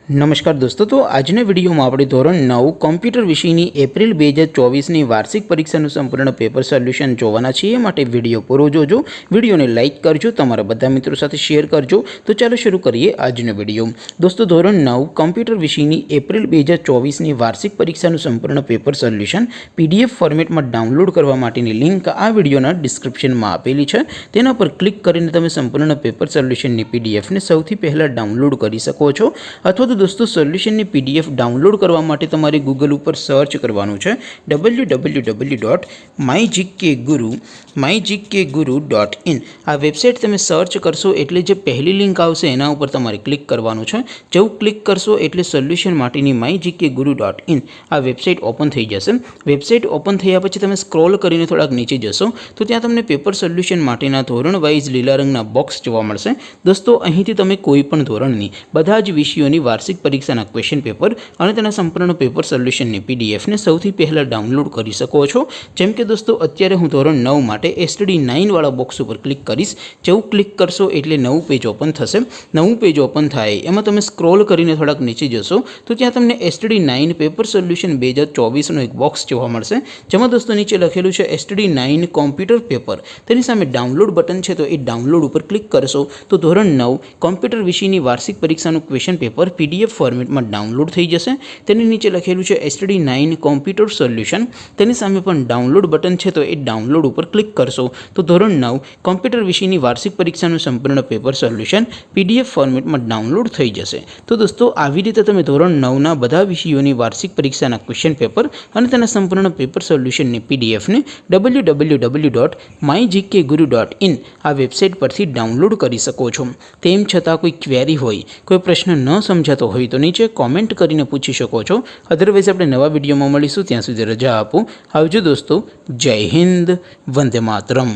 नमस्कार दोस्तों, तो आजना विडियो में આપણે ધોરણ 9 કોમ્પ્યુટર વિષયની એપ્રિલ 2024 ની વાર્ષિક પરીક્ષાનું સંપૂર્ણ પેપર સોલ્યુશન જોવાના છીએ। માટે વિડિયો પૂરો જોજો, વિડિયોને લાઈક કરજો, તમારા બધા મિત્રો સાથે શેર કરજો। તો ચાલો શરૂ કરીએ આજનો વિડિયો। દોસ્તો, ધોરણ 9 કોમ્પ્યુટર વિષયની એપ્રિલ 2024 ની વાર્ષિક પરીક્ષાનું સંપૂર્ણ પેપર સોલ્યુશન પીડીએફ ફોર્મેટમાં ડાઉનલોડ કરવા માટેની લિંક આ વિડિયોના ડિસ્ક્રિપ્શનમાં આપેલી છે। તેના પર ક્લિક કરીને તમે સંપૂર્ણ પેપર સોલ્યુશનની પીડીએફને સૌથી પહેલા ડાઉનલોડ કરી શકો છો। અથવા दोस्तों सोल्यूशन ने पीडीएफ डाउनलॉड करवा माटे तमारे गूगल पर सर्च करवानुं छे www.mygkguru.in। आ वेबसाइट तमे सर्च करशो एटले जे पहली लिंक आवशे एना उपर तमारे क्लिक करवानुं छे। जेवुं क्लिक करशो एटले सोल्यूशन माटेनी mygkguru.in आ वेबसाइट ओपन थई जशे। वेबसाइट ओपन थया पछी तमे स्क्रॉल करीने थोड़ाक नीचे जशो तो त्यां तमने पेपर सोल्यूशन माटेना धोरण वाइज लीला रंगना बॉक्स जोवा मळशे। दोस्तों, અહીંથી તમે કોઈપણ ધોરણની બધા જ વિષયોની વાર્ષિક પરીક્ષાના ક્વેશ્ચન પેપર અને તેના સંપૂર્ણ પેપર સોલ્યુશનની પીડીએફને સૌથી પહેલાં ડાઉનલોડ કરી શકો છો। જેમ કે દોસ્તો, અત્યારે હું ધોરણ 9 માટે STD9 વાળા બોક્સ ઉપર ક્લિક કરીશ। જેવું ક્લિક કરશો એટલે નવું પેજ ઓપન થશે। નવું પેજ ઓપન થાય એમાં તમે સ્ક્રોલ કરીને થોડાક નીચે જશો તો ત્યાં તમને STD9 પેપર સોલ્યુશન 2024નો એક બોક્સ જોવા મળશે, જેમાં દોસ્તો નીચે લખેલું છે STD9 કોમ્પ્યુટર પેપર। તેની સામે ડાઉનલોડ બટન છે, તો એ ડાઉનલોડ ઉપર ક્લિક કરશો તો ધોરણ 9 કોમ્પ્યુટર વિષયની વાર્ષિક પરીક્ષાનું ક્વેશ્ચન પેપર पीडीएफ फॉर्मेट में डाउनलॉड थी जैसे। नीचे लखेलू है STD9 कॉम्प्यूटर सोल्यूशन। सामे पण डाउनलॉड बटन है, तो ये डाउनलॉड पर क्लिक करशो तो धोरण 9 कॉम्प्यूटर विषयनी वार्षिक परीक्षाનું संपूर्ण पेपर सोल्यूशन पीडीएफ फॉर्मेट में डाउनलॉड थी जैसे। तो दोस्तों, આવી રીતે તમે ધોરણ 9 ના બધા વિષયોની વાર્ષિક પરીક્ષાના ક્વેશ્ચન પેપર અને તેના સંપૂર્ણ પેપર સોલ્યુશનની પીડીએફને www.mygkguru.in આ વેબસાઇટ પરથી ડાઉનલોડ કરી શકો છો। તેમ છતાં કોઈ ક્વેરી હોય, કોઈ પ્રશ્ન ન समझातो होय तो नीचे कॉमेंट करीने पूछी शको छो। अदरवाइज आपणे नवा विडियोमां मळीशुं, त्यां सुधी रजा आपो। आवजो दोस्तों। जय हिंद, वंदे मातरम।